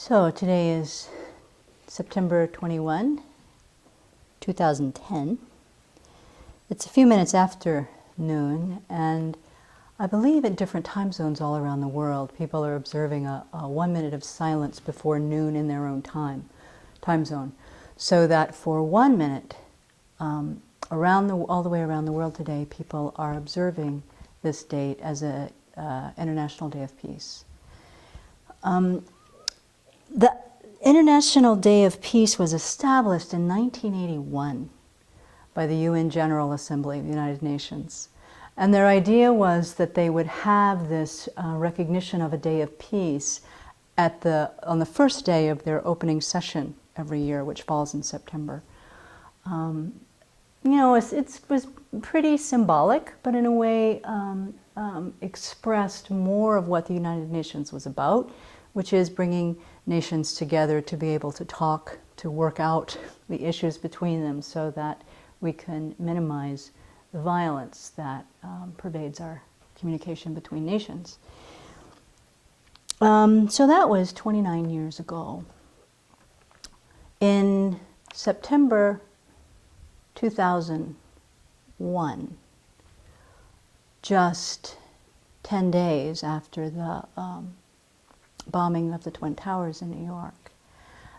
So today is September 21, 2010. It's a few minutes after noon, and I believe in different time zones all around the world, people are observing a 1 minute of silence before noon in their own time zone. So that for 1 minute, all the way around the world today, people are observing this date as a International Day of Peace. The International Day of Peace was established in 1981 by the UN General Assembly of the United Nations. And their idea was that they would have this recognition of a day of peace on the first day of their opening session every year, which falls in September. It was pretty symbolic, but in a way expressed more of what the United Nations was about, which is bringing nations together to be able to talk, to work out the issues between them so that we can minimize the violence that pervades our communication between nations. So that was 29 years ago. In September 2001, just 10 days after the bombing of the Twin Towers in New York,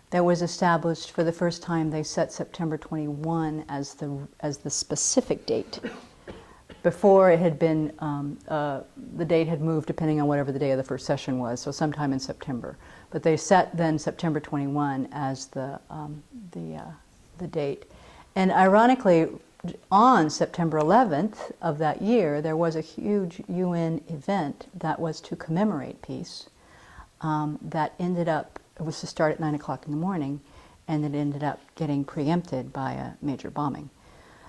that was established for the first time. They set September 21 as the specific date. Before it had been, the date had moved depending on whatever the day of the first session was, so sometime in September. But they set then September 21 as the date. And ironically, on September 11th of that year, there was a huge UN event that was to commemorate peace. That ended up, it was to start at 9 o'clock in the morning, and it ended up getting preempted by a major bombing.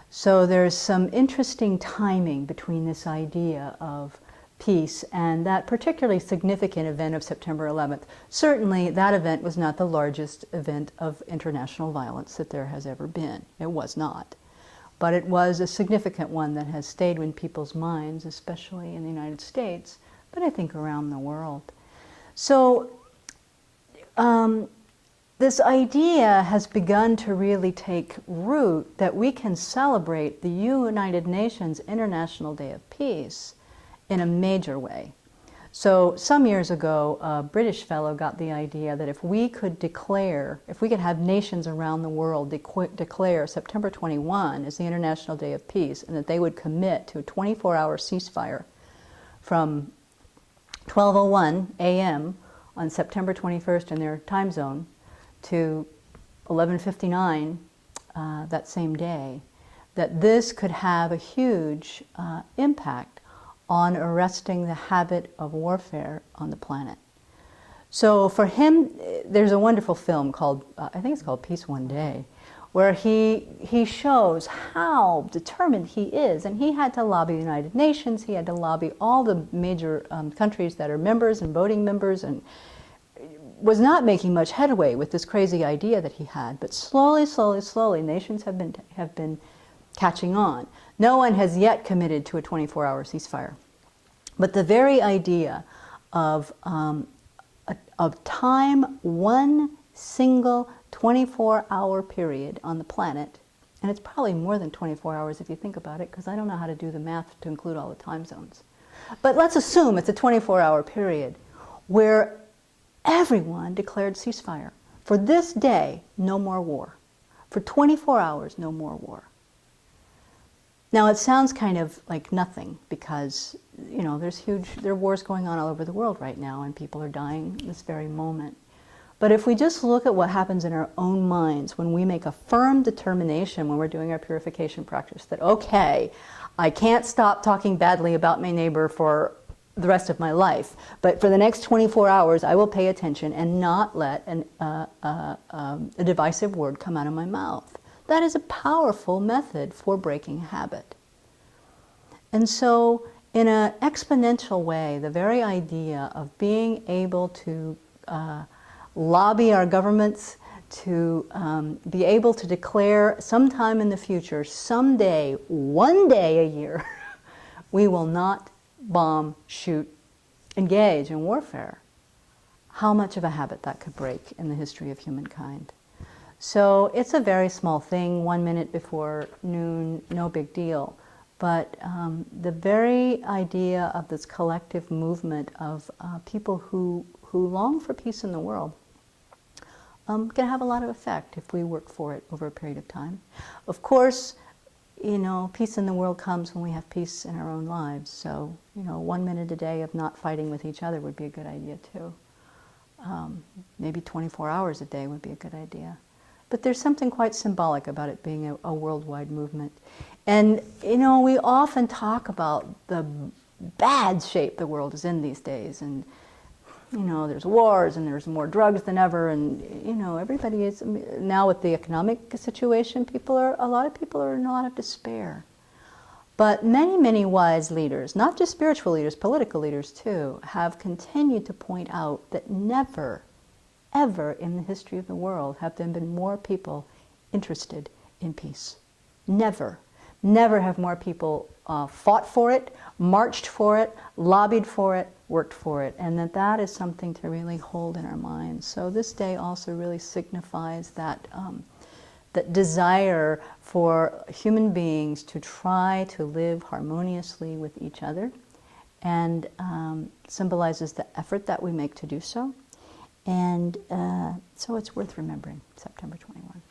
So there's some interesting timing between this idea of peace and that particularly significant event of September 11th. Certainly that event was not the largest event of international violence that there has ever been. It was not. But it was a significant one that has stayed in people's minds, especially in the United States, but I think around the world. So this idea has begun to really take root that we can celebrate the United Nations International Day of Peace in a major way. So some years ago, a British fellow got the idea that if we could have nations around the world declare September 21 as the International Day of Peace, and that they would commit to a 24-hour ceasefire from 12:01 a.m. on September 21st in their time zone to 11:59 that same day, that this could have a huge impact on arresting the habit of warfare on the planet. So for him, there's a wonderful film called, I think it's called Peace One Day, where he shows how determined he is. And he had to lobby the United Nations, he had to lobby all the major countries that are members and voting members, and was not making much headway with this crazy idea that he had. But slowly, slowly, slowly, nations have been catching on. No one has yet committed to a 24-hour ceasefire. But the very idea of time, one single 24-hour period on the planet, and it's probably more than 24 hours if you think about it, because I don't know how to do the math to include all the time zones. But let's assume it's a 24-hour period where everyone declared ceasefire. For this day, no more war. For 24 hours, no more war. Now it sounds kind of like nothing because, there are wars going on all over the world right now and people are dying this very moment. But if we just look at what happens in our own minds when we make a firm determination when we're doing our purification practice that, okay, I can't stop talking badly about my neighbor for the rest of my life, but for the next 24 hours I will pay attention and not let a divisive word come out of my mouth. That is a powerful method for breaking habit. And so in an exponential way, the very idea of being able to lobby our governments to be able to declare sometime in the future, someday, one day a year, we will not bomb, shoot, engage in warfare. how much of a habit that could break in the history of humankind. So it's a very small thing, 1 minute before noon, no big deal. But the very idea of this collective movement of people who long for peace in the world can have a lot of effect if we work for it over a period of time. Of course, you know, peace in the world comes when we have peace in our own lives. So, you know, 1 minute a day of not fighting with each other would be a good idea too. Maybe 24 hours a day would be a good idea. But there's something quite symbolic about it being a worldwide movement. And, you know, we often talk about the bad shape the world is in these days. And, you know, there's wars and there's more drugs than ever. And, you know, everybody is, now with the economic situation, a lot of people are in a lot of despair. But many, many wise leaders, not just spiritual leaders, political leaders too, have continued to point out that never, ever in the history of the world have there been more people interested in peace. Never. Never have more people fought for it, marched for it, lobbied for it, worked for it, and that is something to really hold in our minds. So this day also really signifies that that desire for human beings to try to live harmoniously with each other, and symbolizes the effort that we make to do so. And so it's worth remembering, September 21.